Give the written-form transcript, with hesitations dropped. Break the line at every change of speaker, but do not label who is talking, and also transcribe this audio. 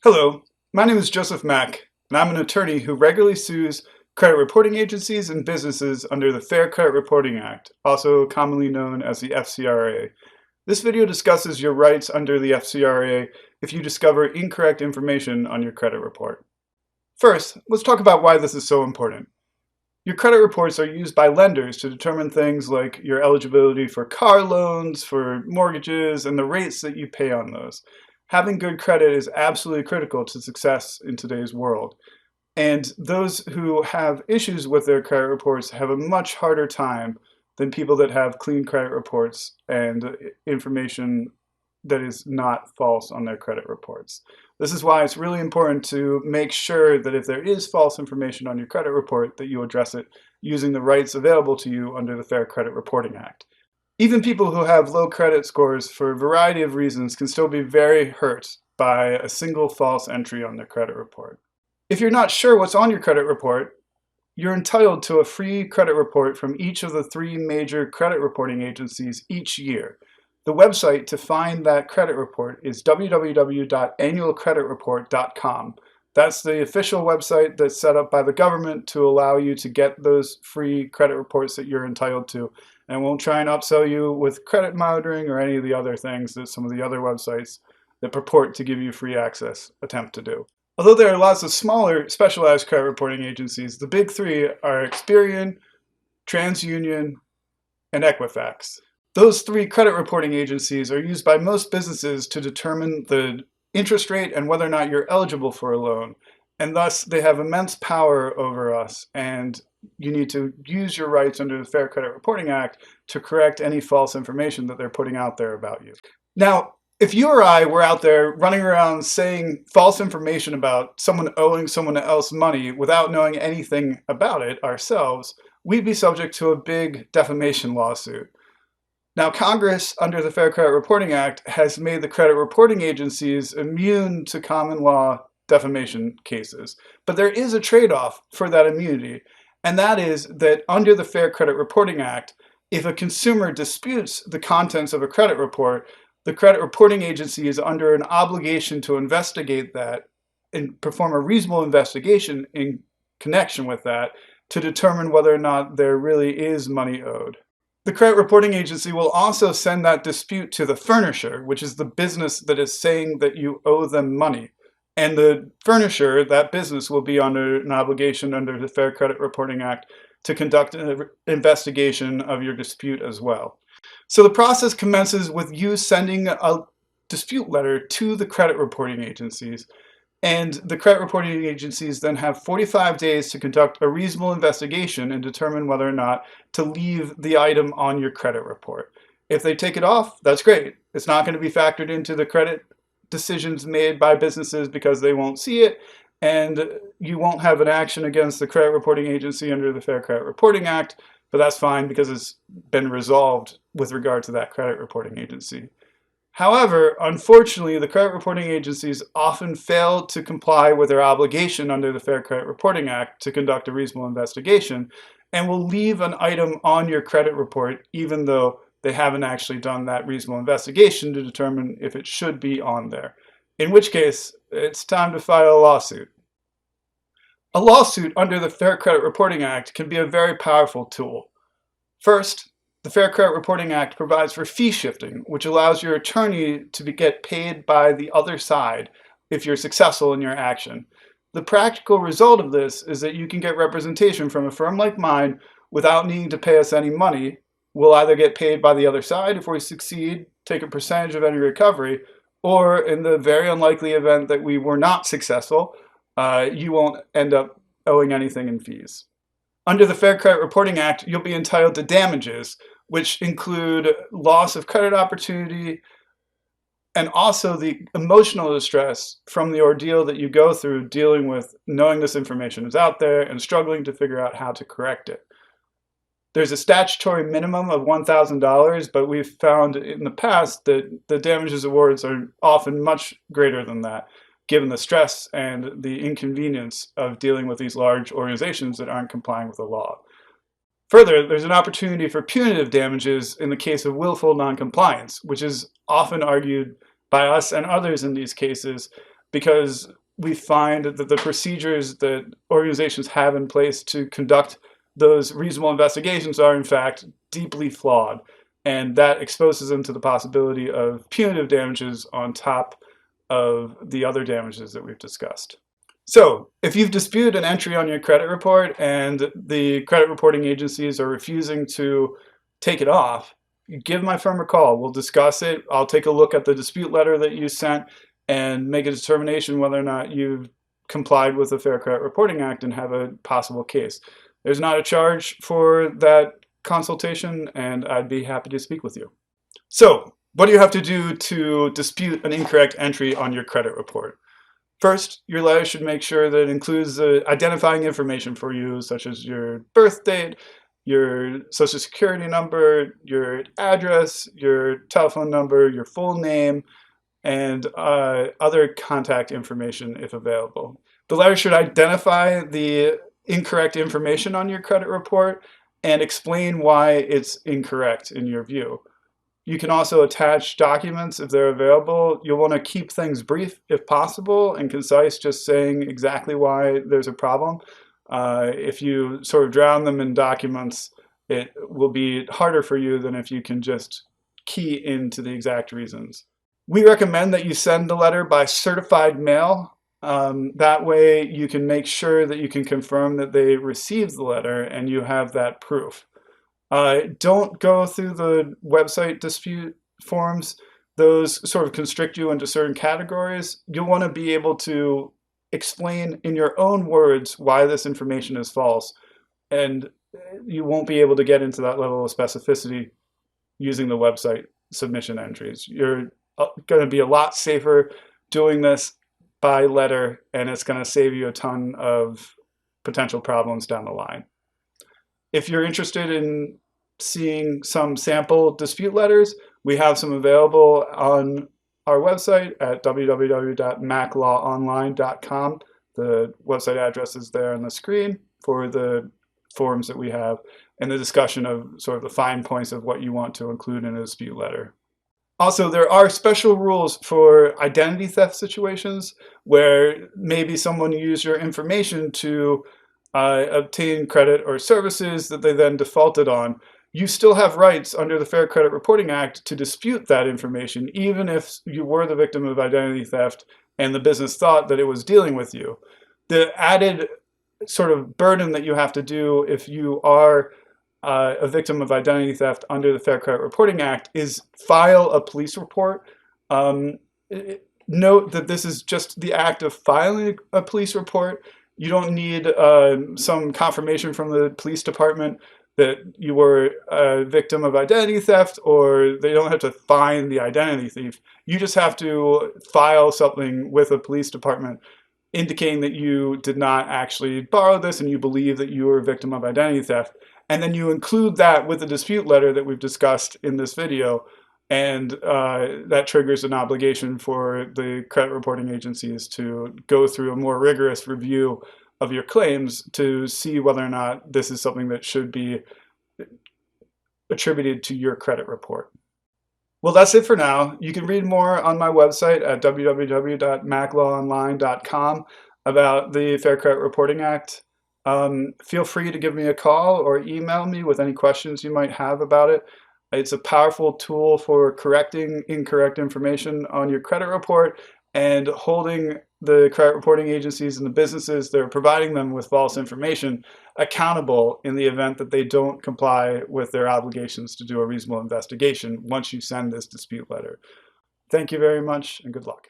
Hello, my name is Joseph Mack, and I'm an attorney who regularly sues credit reporting agencies and businesses under the Fair Credit Reporting Act, also commonly known as the FCRA. This video discusses your rights under the FCRA if you discover incorrect information on your credit report. First, let's talk about why this is so important. Your credit reports are used by lenders to determine things like your eligibility for car loans, for mortgages, and the rates that you pay on those. Having good credit is absolutely critical to success in today's world. And those who have issues with their credit reports have a much harder time than people that have clean credit reports and information that is not false on their credit reports. This is why it's really important to make sure that if there is false information on your credit report, that you address it using the rights available to you under the Fair Credit Reporting Act. Even people who have low credit scores for a variety of reasons can still be very hurt by a single false entry on their credit report. If you're not sure what's on your credit report, you're entitled to a free credit report from each of the three major credit reporting agencies each year. The website to find that credit report is www.annualcreditreport.com. That's the official website that's set up by the government to allow you to get those free credit reports that you're entitled to. And won't try and upsell you with credit monitoring or any of the other things that some of the other websites that purport to give you free access attempt to do. Although there are lots of smaller specialized credit reporting agencies, the big three are Experian, TransUnion, and Equifax. Those three credit reporting agencies are used by most businesses to determine the interest rate and whether or not you're eligible for a loan. And thus, they have immense power over us, and you need to use your rights under the Fair Credit Reporting Act to correct any false information that they're putting out there about you. Now, if you or I were out there running around saying false information about someone owing someone else money without knowing anything about it ourselves, we'd be subject to a big defamation lawsuit. Now, Congress, under the Fair Credit Reporting Act, has made the credit reporting agencies immune to common law defamation cases. But there is a trade-off for that immunity, and that is that under the Fair Credit Reporting Act, if a consumer disputes the contents of a credit report, the credit reporting agency is under an obligation to investigate that and perform a reasonable investigation in connection with that to determine whether or not there really is money owed. The credit reporting agency will also send that dispute to the furnisher, which is the business that is saying that you owe them money. And the furnisher, that business, will be under an obligation under the Fair Credit Reporting Act to conduct an investigation of your dispute as well. So the process commences with you sending a dispute letter to the credit reporting agencies. And the credit reporting agencies then have 45 days to conduct a reasonable investigation and determine whether or not to leave the item on your credit report. If they take it off, that's great. It's not going to be factored into the credit decisions made by businesses because they won't see it, and you won't have an action against the credit reporting agency under the Fair Credit Reporting Act, but that's fine because it's been resolved with regard to that credit reporting agency. However, unfortunately, the credit reporting agencies often fail to comply with their obligation under the Fair Credit Reporting Act to conduct a reasonable investigation and will leave an item on your credit report even though they haven't actually done that reasonable investigation to determine if it should be on there. In which case, it's time to file a lawsuit. A lawsuit under the Fair Credit Reporting Act can be a very powerful tool. First, the Fair Credit Reporting Act provides for fee shifting, which allows your attorney to get paid by the other side if you're successful in your action. The practical result of this is that you can get representation from a firm like mine without needing to pay us any money. We'll either get paid by the other side if we succeed, take a percentage of any recovery, or in the very unlikely event that we were not successful, you won't end up owing anything in fees. Under the Fair Credit Reporting Act, you'll be entitled to damages, which include loss of credit opportunity and also the emotional distress from the ordeal that you go through dealing with knowing this information is out there and struggling to figure out how to correct it. There's a statutory minimum of $1,000, but we've found in the past that the damages awards are often much greater than that, given the stress and the inconvenience of dealing with these large organizations that aren't complying with the law. Further, there's an opportunity for punitive damages in the case of willful noncompliance, which is often argued by us and others in these cases because we find that the procedures that organizations have in place to conduct those reasonable investigations are in fact deeply flawed. And that exposes them to the possibility of punitive damages on top of the other damages that we've discussed. So if you've disputed an entry on your credit report and the credit reporting agencies are refusing to take it off, give my firm a call. We'll discuss it. I'll take a look at the dispute letter that you sent and make a determination whether or not you've complied with the Fair Credit Reporting Act and have a possible case. There's not a charge for that consultation, and I'd be happy to speak with you. So, what do you have to do to dispute an incorrect entry on your credit report? First, your letter should make sure that it includes the identifying information for you, such as your birth date, your social security number, your address, your telephone number, your full name, and other contact information if available. The letter should identify the incorrect information on your credit report and explain why it's incorrect in your view. You can also attach documents if they're available. You'll want to keep things brief if possible and concise, just saying exactly why there's a problem. If you sort of drown them in documents, it will be harder for you than if you can just key into the exact reasons. We recommend that you send the letter by certified mail. That way you can make sure that you can confirm that they received the letter and you have that proof. Don't go through the website dispute forms. Those sort of constrict you into certain categories. You'll want to be able to explain in your own words why this information is false, and you won't be able to get into that level of specificity using the website submission entries. You're going to be a lot safer doing this by letter, and it's going to save you a ton of potential problems down the line. If you're interested in seeing some sample dispute letters, we have some available on our website at www.macklawonline.com. The website address is there on the screen for the forms that we have and the discussion of sort of the fine points of what you want to include in a dispute letter. Also, there are special rules for identity theft situations where maybe someone used your information to obtain credit or services that they then defaulted on. You still have rights under the Fair Credit Reporting Act to dispute that information, even if you were the victim of identity theft and the business thought that it was dealing with you. The added sort of burden that you have to do if you are a victim of identity theft under the Fair Credit Reporting Act is file a police report. Note that this is just the act of filing a police report. You don't need some confirmation from the police department that you were a victim of identity theft, or they don't have to find the identity thief. You just have to file something with a police department indicating that you did not actually borrow this and you believe that you were a victim of identity theft. And then you include that with the dispute letter that we've discussed in this video, and that triggers an obligation for the credit reporting agencies to go through a more rigorous review of your claims to see whether or not this is something that should be attributed to your credit report. Well, that's it for now. You can read more on my website at www.macklawonline.com about the Fair Credit Reporting Act. Feel free to give me a call or email me with any questions you might have about it. It's a powerful tool for correcting incorrect information on your credit report and holding the credit reporting agencies and the businesses that are providing them with false information accountable in the event that they don't comply with their obligations to do a reasonable investigation once you send this dispute letter. Thank you very much and good luck.